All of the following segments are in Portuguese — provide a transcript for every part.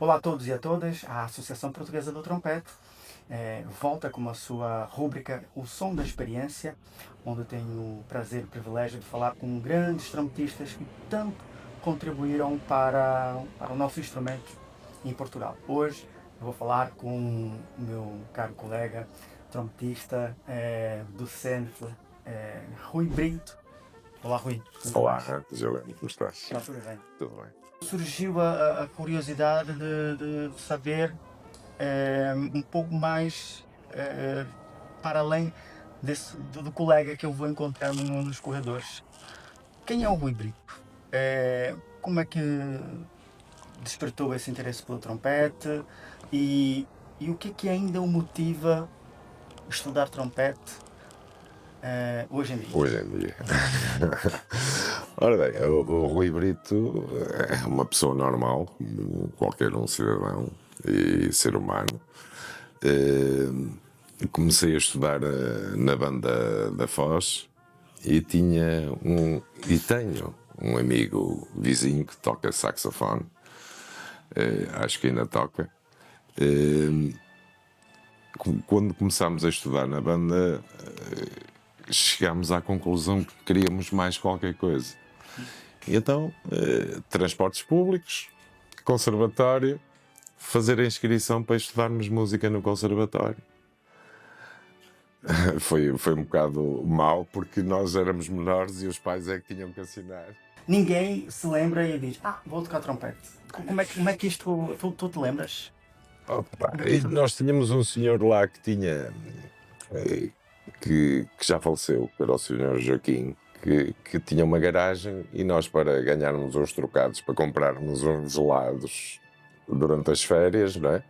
Olá a todos e a todas, a Associação Portuguesa do Trompete volta com a sua rúbrica O Som da Experiência, onde tenho o prazer e o privilégio de falar com grandes trompetistas que tanto contribuíram para o nosso instrumento em Portugal. Hoje eu vou falar com o meu caro colega, trompetista, docente, Rui Brito. Olá Rui. Olá, Gilberto, como estás? Está tudo bem? Tudo bem. Surgiu a curiosidade de saber um pouco mais para além do colega que eu vou encontrar num dos corredores. Quem é o Rui Brito? Como é que despertou esse interesse pelo trompete e o que ainda o motiva a estudar trompete hoje em dia? Hoje em dia. Ora bem, o Rui Brito é uma pessoa normal, como qualquer um cidadão e ser humano. Comecei a estudar na banda da Foz e tenho um amigo vizinho que toca saxofone. Acho que ainda toca. Quando começámos a estudar na banda, chegámos à conclusão que queríamos mais qualquer coisa. E então, transportes públicos, conservatório, fazer a inscrição para estudarmos música no conservatório. Foi um bocado mau, porque nós éramos menores e os pais é que tinham que assinar. Ninguém se lembra e diz, vou tocar trompete. Como é que isto, tu te lembras? Opa, e nós tínhamos um senhor lá que tinha, que já faleceu, que era o senhor Joaquim, que tinha uma garagem, e nós, para ganharmos uns trocados, para comprarmos uns gelados durante as férias, não é?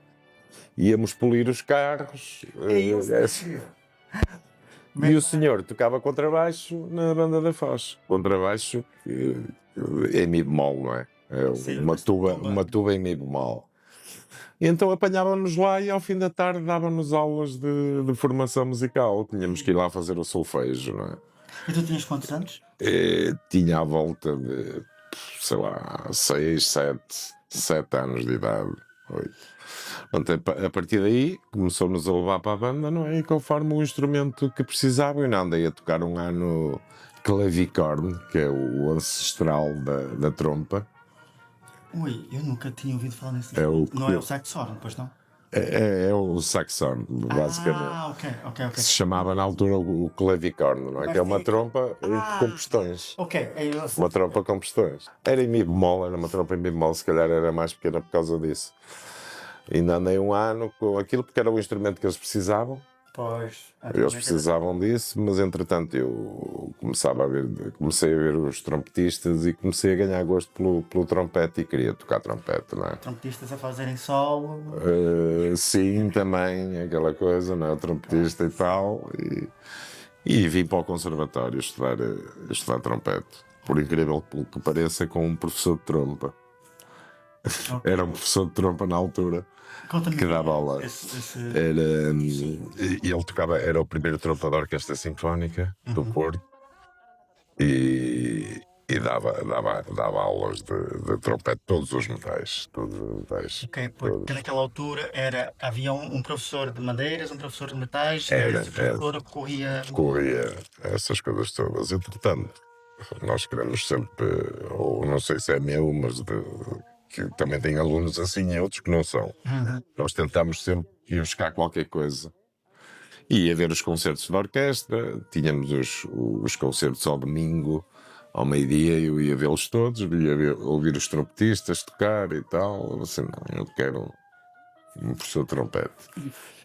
Íamos polir os carros. E o senhor tocava contrabaixo na banda da Foz. Contrabaixo em mi bemol, não é? Uma tuba em mi bemol. E então apanhávamos lá e ao fim da tarde dávamos aulas de formação musical. Tínhamos que ir lá fazer o solfejo, não é? E tu tinhas quantos anos? Tinha à volta de, sei lá, 6, 7 anos de idade. 8. A partir daí começou-nos a levar para a banda, não é? E conforme o instrumento que precisava, eu não andei a tocar um ano clavicorne, que é o ancestral da trompa. Ui, eu nunca tinha ouvido falar nesse Não é o saxofone, pois não? É o saxofone, basicamente. Ok. Que se chamava na altura o clavicorne, não é? Que é uma trompa com pistões. Uma trompa com pistões. Era em mi bemol, era uma trompa em mi bemol, se calhar era mais pequena por causa disso. Ainda andei um ano com aquilo, porque era o instrumento que eles precisavam. Pois. Eles precisavam disso, mas entretanto eu comecei a ver os trompetistas e comecei a ganhar gosto pelo trompete e queria tocar trompete, não é? Trompetistas a fazerem solo. Sim, também, aquela coisa, não é? O trompetista e tal. E vim para o conservatório estudar trompete. Por incrível que pareça, com um professor de trompa. Okay. Era um professor de trompa na altura que dava aula. Ele tocava, era o primeiro trompa da Orquestra Sinfónica do Porto e dava aulas de trompete, todos os metais. Ok, porque naquela altura havia um professor de madeiras, um professor de metais, e esse professor corria essas coisas todas. Entretanto, nós queremos sempre, ou não sei se é meu, mas que também tem alunos assim e outros que não são. Nós tentamos sempre ir buscar qualquer coisa. E ia ver os concertos da orquestra, tínhamos os concertos ao domingo, ao meio-dia, eu ia vê-los todos, ouvir os trompetistas tocar e tal. Assim, não, eu quero um professor de trompete.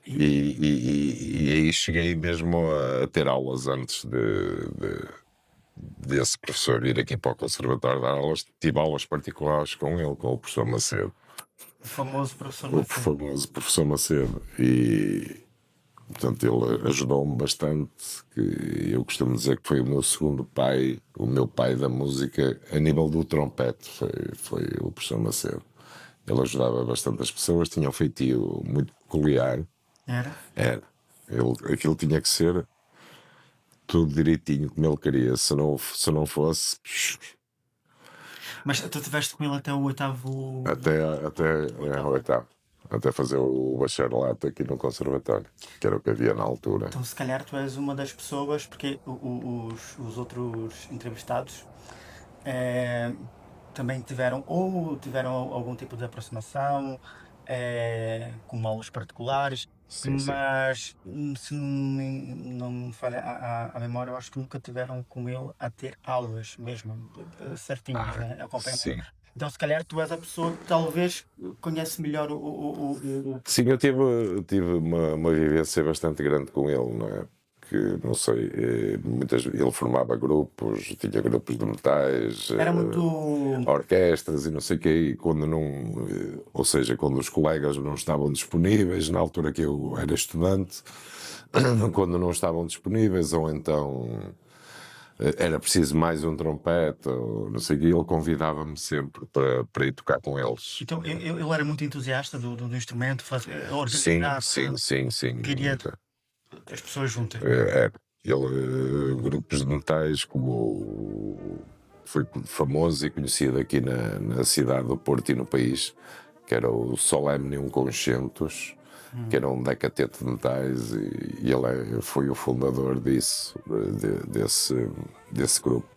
E aí cheguei mesmo a ter aulas antes desse professor ir aqui para o conservatório dar aulas. Tive aulas particulares com ele, com o professor Macedo. O famoso professor Macedo. E portanto ele ajudou-me bastante, que eu costumo dizer que foi o meu segundo pai, o meu pai da música a nível do trompete, foi o professor Macedo. Ele ajudava bastante as pessoas, tinha um feitio muito peculiar. Era. Aquilo tinha que ser tudo direitinho como ele queria, se não fosse. Mas tu estiveste com ele até o oitavo. Até o oitavo. Até fazer o bacharelato aqui no conservatório, que era o que havia na altura. Então, se calhar, tu és uma das pessoas, porque os outros entrevistados também tiveram algum tipo de aproximação, com aulas particulares, Sim, sim. mas se não me falha a memória, eu acho que nunca tiveram com ele a ter aulas mesmo, certinhas, né? Acompanhamento. Sim. Então, se calhar, tu és a pessoa que talvez conhece melhor o. Sim, eu tive uma vivência bastante grande com ele, não é? Que, não sei, ele formava grupos, tinha grupos de metais, Era muito. orquestras e não sei o quê, e quando não, ou seja, quando os colegas não estavam disponíveis, na altura que eu era estudante, quando não estavam disponíveis, ou então era preciso mais um trompete, ou não sei o quê, ele convidava-me sempre para ir tocar com eles. Então, ele era muito entusiasta do instrumento, Sim, organizava, sim, sim, sim. queria as pessoas juntas. É, grupos de metais foi famoso e conhecido aqui na cidade do Porto e no país, que era o Solemnium Concentus, que era um decatete de metais, e ele foi o fundador desse grupo.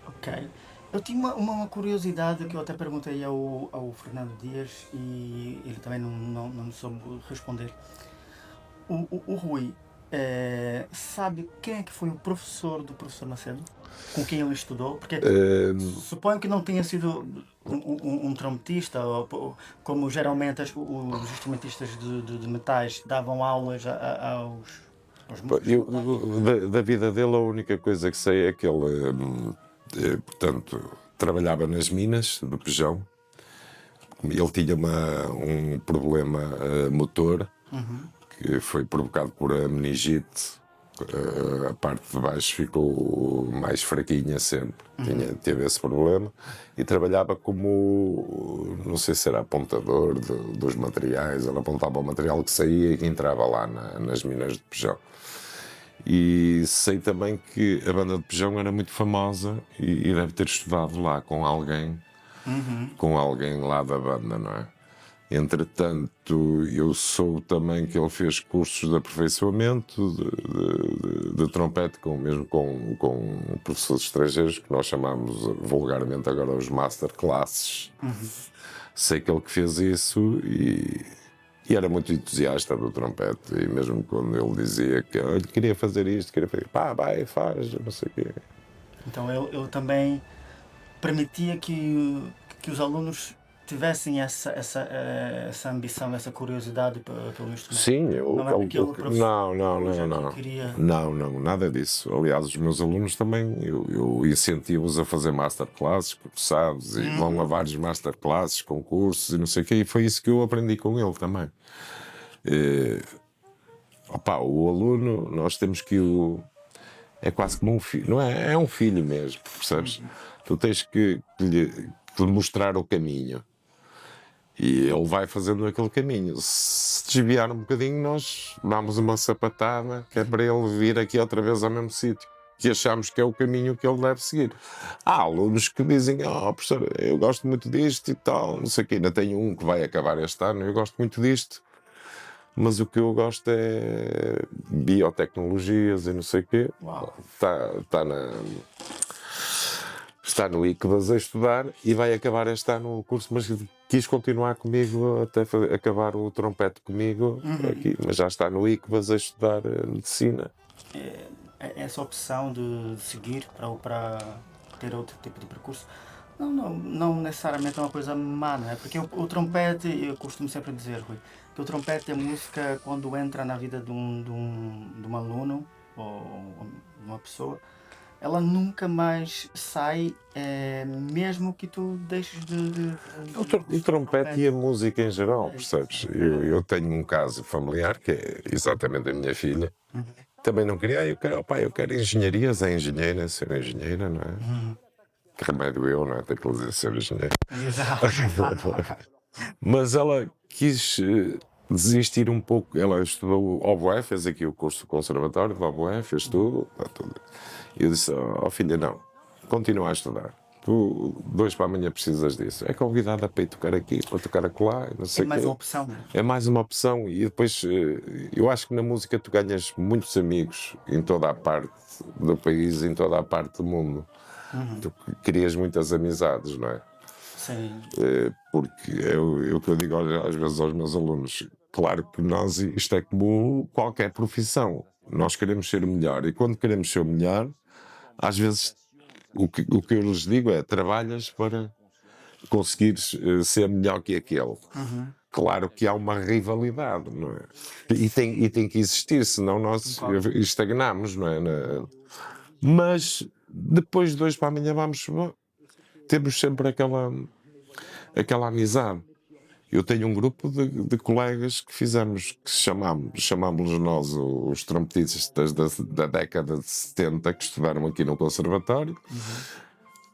Ok. Eu tinha uma curiosidade que eu até perguntei ao Fernando Dias e ele também não me soube responder. O Rui, sabe quem é que foi o professor do professor Macedo? Com quem ele estudou? Porque suponho que não tenha sido um trompetista, como geralmente os instrumentistas de metais davam aulas aos músicos. Da vida dele, a única coisa que sei é que ele, portanto, trabalhava nas minas do Pejão. Ele tinha um problema motor, que foi provocado por a meningite. A parte de baixo ficou mais fraquinha sempre. Teve esse problema e trabalhava como, não sei se era apontador dos materiais. Ele apontava o material que saía e que entrava lá nas minas de Pejão. E sei também que a banda de Pejão era muito famosa e deve ter estudado lá com alguém lá da banda, não é? Entretanto, eu soube também que ele fez cursos de aperfeiçoamento de trompete, mesmo com professores estrangeiros, que nós chamamos vulgarmente agora os masterclasses. Sei que ele que fez isso e era muito entusiasta do trompete, e mesmo quando ele dizia que ele queria fazer isto, queria fazer, pá, vai, faz, não sei o quê. Então ele também permitia que os alunos tivessem essa ambição, essa curiosidade pelo instrumento. Sim, Não é porque ele professor não. queria. Não, nada disso. Aliás, os meus alunos também, eu incentivo-os a fazer masterclasses, como sabes, e vão a vários masterclasses, concursos e não sei o quê, e foi isso que eu aprendi com ele também. O aluno, nós temos que é quase como um filho, não é? É um filho mesmo, percebes? Tu tens que lhe mostrar o caminho. E ele vai fazendo aquele caminho. Se desviar um bocadinho, nós damos uma sapatada, que é para ele vir aqui outra vez ao mesmo sítio, que achamos que é o caminho que ele deve seguir. Há alunos que dizem, professor, eu gosto muito disto e tal, não sei o quê. Ainda tenho um que vai acabar este ano, eu gosto muito disto, mas o que eu gosto é biotecnologias e não sei o quê. Está no ICBAS a estudar e vai acabar este ano o curso, mas quis continuar comigo até acabar o trompete comigo aqui, mas já está no ICBAS a estudar medicina. Essa opção de seguir para ter outro tipo de percurso não necessariamente é uma coisa má, não é? Porque o trompete, eu costumo sempre dizer, Rui, que o trompete é música quando entra na vida de um aluno ou de uma pessoa, ela nunca mais sai, mesmo que tu deixes de O trompete e a música em geral, percebes? Eu tenho um caso familiar que é exatamente a minha filha. Também não queria, eu quero engenharias, é engenheira, ser engenheira, não é? Que remédio eu, não é? Tem que dizer ser engenheira. Exato. Mas ela quis desistir um pouco. Ela estudou oboé, fez aqui o curso do conservatório de oboé, fez tudo. E eu disse, filha, não, continua a estudar. tu 2 para amanhã precisas disso. É convidada para ir tocar aqui, para tocar acolá, não sei É mais quê. uma opção, não é? É mais uma opção e depois eu acho que na música tu ganhas muitos amigos em toda a parte do país, em toda a parte do mundo. Tu crias muitas amizades, não é? Sim. Porque é o que eu digo às vezes aos meus alunos. Claro que nós, isto é como qualquer profissão. Nós queremos ser o melhor e quando queremos ser o melhor, às vezes o que eu lhes digo é trabalhas para conseguires ser melhor que aquele. Claro que há uma rivalidade, não é? E tem que existir, senão nós estagnamos, não é? Mas depois de hoje para amanhã temos sempre aquela amizade. Eu tenho um grupo de colegas que fizemos, que chamámos nós os trompetistas da década de 70 que estudaram aqui no Conservatório,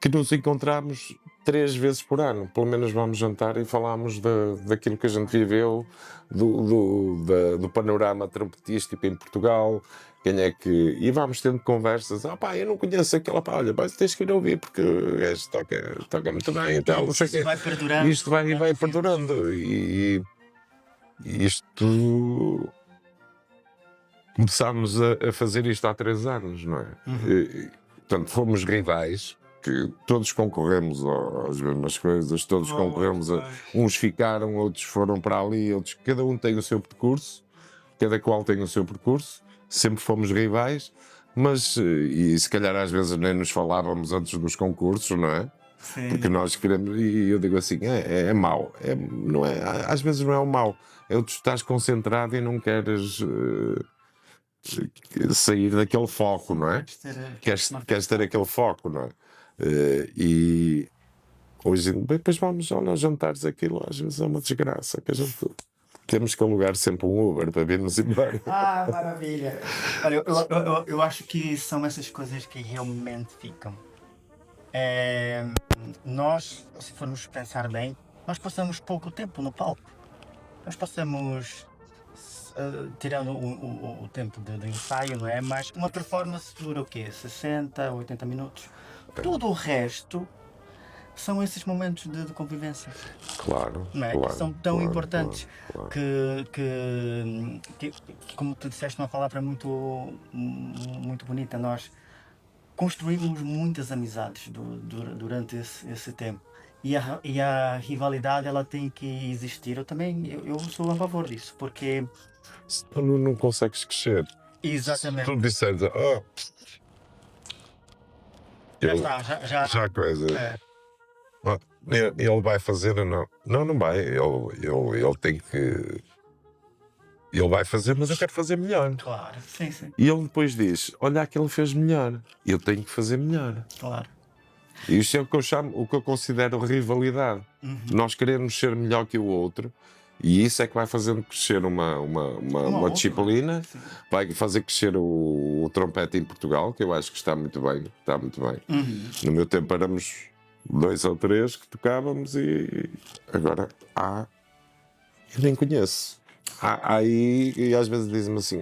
que nos encontramos 3 vezes por ano. Pelo menos vamos jantar e falamos daquilo que a gente viveu, do panorama trompetístico em Portugal. Quem é que. E vamos tendo conversas. Eu não conheço aquela. Olha, mas tens que ir ouvir porque o gajo toca muito bem e tal. Isto vai perdurando. Isto vai perdurando. E isto. Começámos a fazer isto há 3 anos, não é? Portanto, fomos rivais, que todos concorremos às mesmas coisas, todos concorremos uns ficaram, outros foram para ali, outros, cada um tem o seu percurso, cada qual tem o seu percurso, sempre fomos rivais, mas, e se calhar às vezes nem nos falávamos antes dos concursos, não é? Sim. Porque nós queremos, e eu digo assim, é mau, não é, às vezes não é o mau, é o tu estás concentrado e não queres sair daquele foco, não é? Queres ter aquele foco, não é? E hoje depois vamos aos jantares, aquilo às vezes é uma desgraça que a gente temos que alugar sempre um Uber para vir-nos embora. Maravilha! Olha, eu acho que são essas coisas que realmente ficam. Nós, se formos pensar bem, nós passamos pouco tempo no palco. Nós passamos, tirando o tempo de ensaio, não é? Mas uma performance dura o quê? 60, 80 minutos. Tudo o resto são esses momentos de convivência. Claro, Não é? claro, Que são tão claro, importantes claro. que, como tu disseste, uma palavra muito bonita, nós construímos muitas amizades durante esse tempo. E a rivalidade, ela tem que existir. Eu sou a favor disso, porque... Se tu não consegues crescer. Exatamente. Se tu disseres, já coisa. Ele vai fazer ou não? Não vai. Ele tem que. Ele vai fazer, mas eu quero fazer melhor. Claro, sim. E ele depois diz: olha, aquele fez melhor. Eu tenho que fazer melhor. Claro. E isto é o que eu considero rivalidade. Nós queremos ser melhor que o outro. E isso é que vai fazendo crescer uma disciplina, vai fazer crescer o trompete em Portugal, que eu acho que está muito bem. No meu tempo éramos 2 ou 3 que tocávamos e agora eu nem conheço. Aí e às vezes dizem-me assim,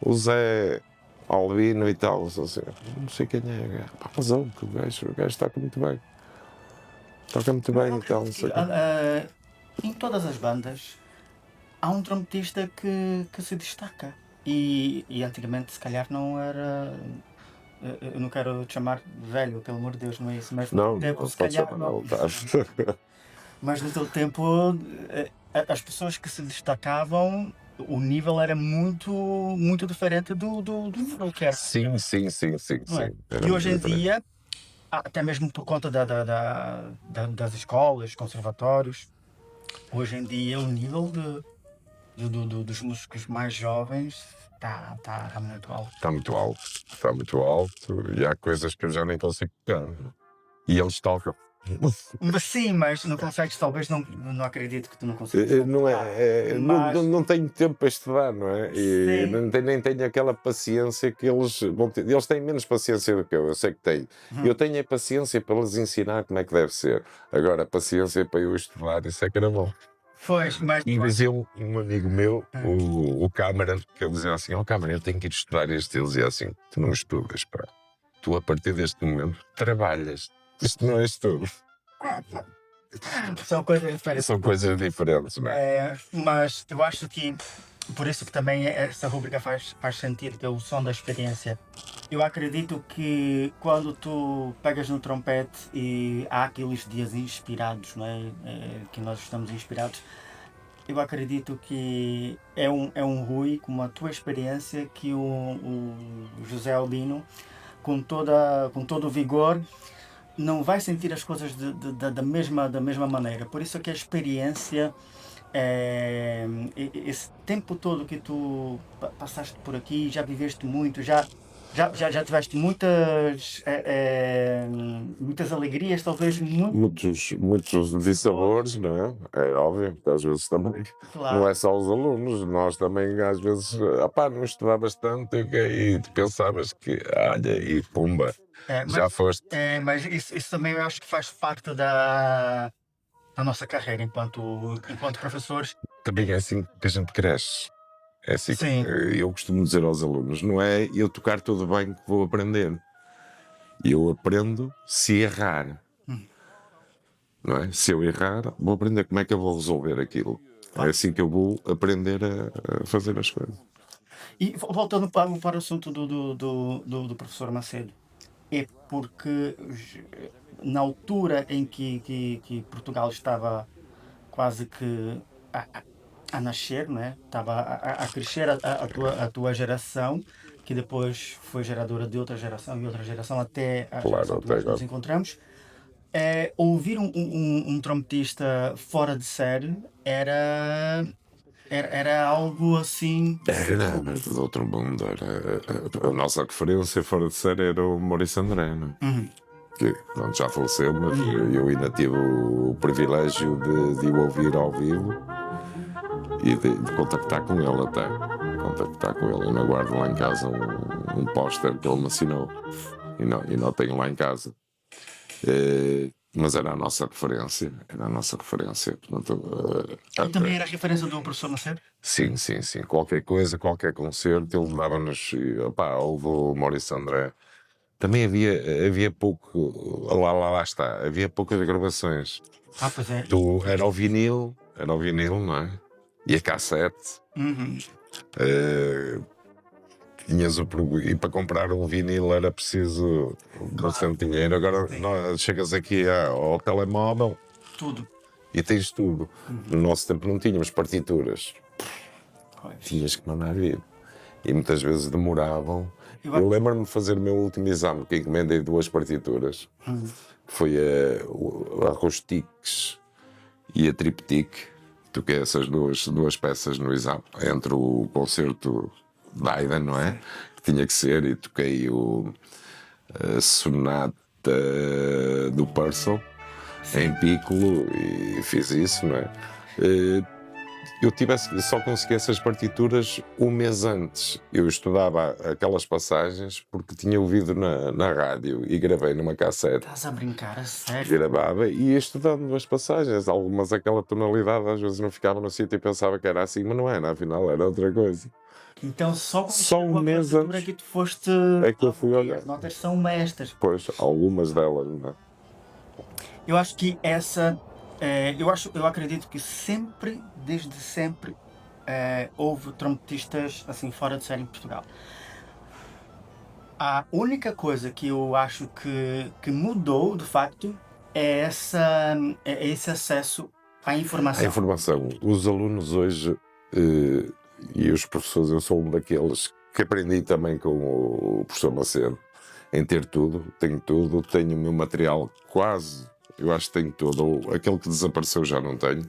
o Zé Albino e tal, assim, não sei quem é, mas que o gajo toca muito bem. Toca muito bem e tal, não sei em todas as bandas há um trompetista que se destaca. E antigamente se calhar não era. Eu não quero te chamar velho, pelo amor de Deus, não é isso, mas não, tempo, não se calhar não. Mas no teu tempo as pessoas que se destacavam, o nível era muito diferente do nível que era. Sim. Não é? E hoje em dia, até mesmo por conta das escolas, conservatórios, hoje em dia o nível dos músicos mais jovens está muito alto. Está muito alto e há coisas que eu já nem consigo tocar. E eles tocam. Mas sim, mas não consegues, talvez não acredito que tu não consigas. Não tenho tempo para estudar, não é? E nem tenho aquela paciência que eles vão ter. Eles têm menos paciência do que eu sei que tenho. Eu tenho a paciência para lhes ensinar como é que deve ser. Agora, a paciência para eu estudar, isso é que era bom. E dizia um amigo meu, o Câmara, que ele dizia assim: Câmara, eu tenho que ir estudar este. Ele dizia assim: tu não estudas, pá. tu a partir deste momento trabalhas. Isto não é estudo. São coisas diferentes. São coisas diferentes, não é? Mas eu acho que por isso que também essa rubrica faz sentido, que é o som da experiência. Eu acredito que quando tu pegas no trompete e há aqueles dias inspirados, não é? Que nós estamos inspirados, eu acredito que é um Rui, com a tua experiência, que o José Albino, com todo o vigor, não vai sentir as coisas da mesma maneira. Por isso que a experiência, esse tempo todo que tu passaste por aqui, já viveste muito, já tiveste muitas alegrias, talvez Muitos dissabores, não é? É óbvio, que às vezes também. claro. Não é só os alunos, nós também às vezes, não estudavas tanto e tu pensavas que, olha, e pumba, já foste. Mas isso também eu acho que faz parte da nossa carreira enquanto professores. Também é assim que a gente cresce. É assim que Sim. eu costumo dizer aos alunos, não é eu tocar tudo bem que vou aprender. Eu aprendo se errar. Não é? Se eu errar, vou aprender como é que eu vou resolver aquilo. É assim que eu vou aprender a fazer as coisas. E voltando para o assunto do professor Macedo, é porque na altura em que Portugal estava quase que a nascer, né? Estava a crescer a tua geração, que depois foi geradora de outra geração e outra geração até a Claro, geração que até nós nos agora. encontramos. Ouvir um trompetista fora de série era algo assim. Era, mas de outro mundo. A nossa referência fora de série era o Maurício André, não é? Que pronto, já faleceu, mas eu ainda tive o privilégio de o ouvir ao vivo e de contactar com ele até. Contactar com ele. Eu ainda guardo lá em casa um póster que ele me assinou e não tenho lá em casa. Mas era a nossa referência. Portanto, E também era a referência do professor Macedo? sim. Qualquer coisa, qualquer concerto, ele dava-nos. Houve o Maurício André. Também havia pouco. Lá está. Havia poucas gravações. Pois é. Era o vinil, não é? E a cassete. E para comprar um vinil era preciso bastante dinheiro. Agora chegas aqui ao telemóvel Tudo. e tens tudo. No nosso tempo não tínhamos partituras. Tinhas que mandar vir. E muitas vezes demoravam. Eu lembro-me de fazer o meu último exame, que encomendei 2 partituras. Foi a Rustiques e a Triptych. Toquei essas duas peças no exame, entre o concerto de Haydn, não é? Que tinha que ser, e toquei a sonata do Purcell em piccolo e fiz isso, não é? Eu só consegui essas partituras um mês antes. Eu estudava aquelas passagens porque tinha ouvido na rádio e gravei numa cassete. Estás a brincar, a sério? Gravava e ia estudando as passagens. Algumas aquela tonalidade às vezes não ficava no sítio e pensava que era assim, mas não era, afinal era outra coisa. Então só um mês antes é que tu foste. é que eu fui olhar. As notas são estas. Pois, algumas delas, não é? Eu acho que eu acredito que desde sempre, houve trompetistas assim fora de série em Portugal. A única coisa que eu acho que mudou, de facto, é esse acesso à informação. A informação. Os alunos hoje e os professores, eu sou um daqueles que aprendi também com o professor Macedo em ter tudo, tenho o meu material quase. Eu acho que tenho todo. Aquele que desapareceu já não tenho.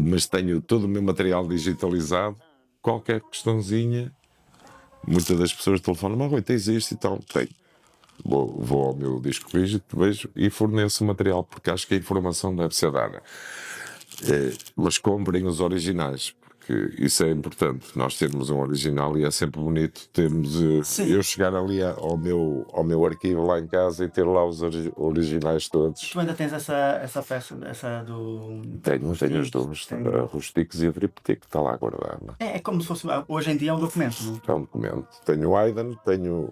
Mas tenho todo o meu material digitalizado. Qualquer questãozinha, muitas das pessoas telefonam, mas Rui, tens isto e tal. Tenho. Vou ao meu disco rígido, vejo e forneço o material, porque acho que a informação deve ser dada. Mas comprem os originais, porque isso é importante. Nós termos um original e é sempre bonito termos eu chegar ali ao meu arquivo lá em casa e ter lá os originais todos. Tu ainda tens essa peça, essa do. Tenho os dois, a Rustiques e a Triptych, está lá guardada. É como se fosse. Hoje em dia é um documento, não? É um documento. Tenho o Haydn, tenho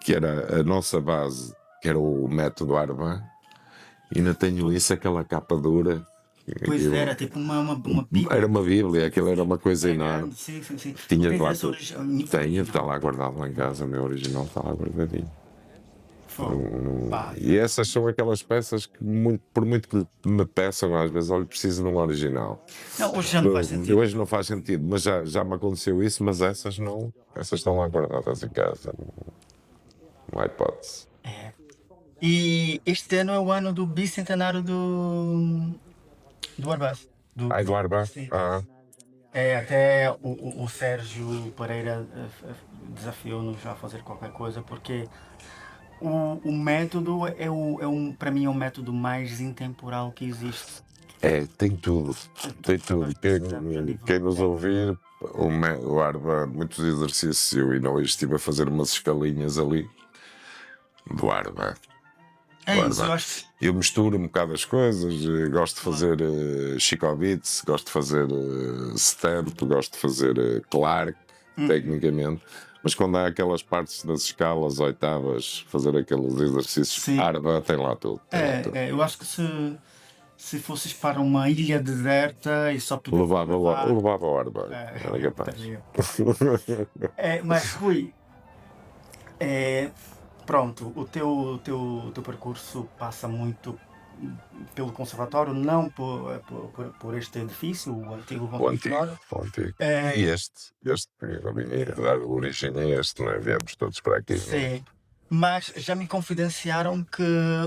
que era a nossa base, que era o método Arban. Ainda tenho isso, aquela capa dura. Pois Eu- era, tipo uma bíblia. Era uma Bíblia, aquilo era uma coisa É enorme. grande, sim, sim, sim. Tinha Tens lá essa tudo. Tenho, está lá guardado lá em casa, o meu original está lá guardadinho. Fogo. Pá, E essas são aquelas peças que, por muito que me peçam, às vezes, olha, preciso de um original. não, hoje já não faz sentido. Hoje não faz sentido, mas já me aconteceu isso, mas essas não. Essas estão lá guardadas em casa. Não há hipótese. É. E este ano é o ano do bicentenário do Airbus. Ai, do Arban? Sim. Ah, É, até o Sérgio Pereira desafiou-nos a fazer qualquer coisa, porque o método para mim, é o método mais intemporal que existe. tem tudo. Tem tudo. Quem nos ouvir, o Arban, muitos exercícios, eu ainda hoje estive a fazer umas escalinhas ali do Arban. É isso, eu Arban. acho. Eu misturo um bocado as coisas, gosto de fazer Chico Beats, gosto de fazer Stamp, gosto de fazer Clark, tecnicamente, mas quando há aquelas partes das escalas, oitavas, fazer aqueles exercícios, Sim. Arban tem lá tudo. Tem lá tudo. Eu acho que se fosses para uma ilha deserta e só pudesse Levava o Arban, era capaz. Mas Rui, é, pronto, o teu percurso passa muito pelo conservatório, não por este edifício, o antigo O antigo, conservatório. o antigo. É, E este eu vim a dar origem a este, não é? Viemos todos para aqui. Não é? sim, mas já me confidenciaram que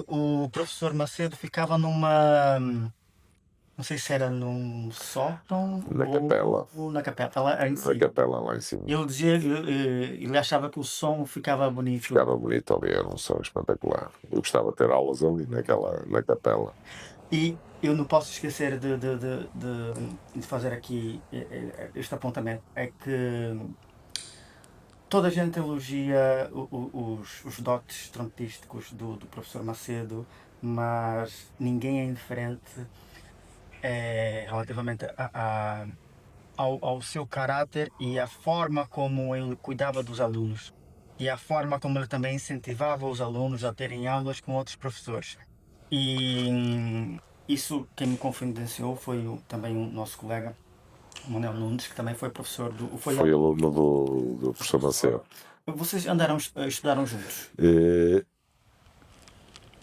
o professor Macedo ficava numa, não sei se era num sótão Na capela. ou na capela, lá em Na cima. capela lá em cima. Ele dizia que ele achava que o som ficava bonito. Ficava bonito ali, era um som espetacular. Eu gostava de ter aulas ali na capela. E eu não posso esquecer de fazer aqui este apontamento. É que toda a gente elogia os dotes trompetísticos do professor Macedo, mas ninguém é indiferente relativamente ao seu caráter e a forma como ele cuidava dos alunos. E a forma como ele também incentivava os alunos a terem aulas com outros professores. E isso quem me confidenciou foi também o nosso colega, o Manuel Nunes, que também foi professor Foi aluno do professor Macedo. Vocês estudaram juntos?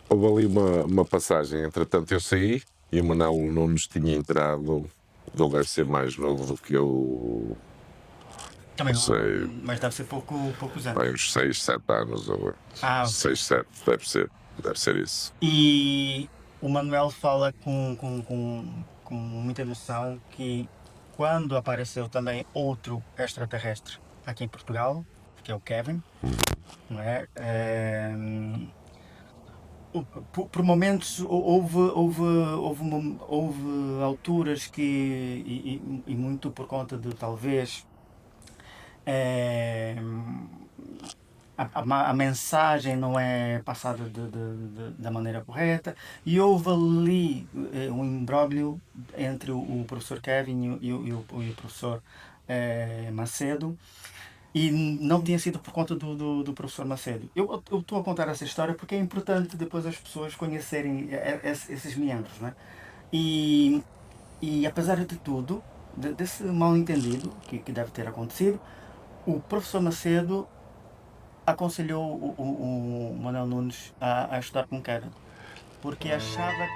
Houve ali uma passagem, entretanto eu saí e o Manuel Nunes tinha entrado. Ele deve ser mais novo do que eu, Também não sei, mas deve ser poucos anos. bem, uns 6, 7 anos. Ou Ah, 6, 7, deve ser isso. e o Manuel fala com muita emoção que quando apareceu também outro extraterrestre aqui em Portugal, que é o Kevin, não é? Por momentos houve alturas que, e muito por conta de talvez eh, a mensagem não é passada da maneira correta e houve ali um imbróglio entre o professor Kevin e o professor Macedo e não tinha sido por conta do professor Macedo. Eu estou a contar essa história porque é importante depois as pessoas conhecerem esses meandros, né? E apesar de tudo, desse mal entendido que deve ter acontecido, o professor Macedo aconselhou o Manuel Nunes a estudar com Kevin, porque achava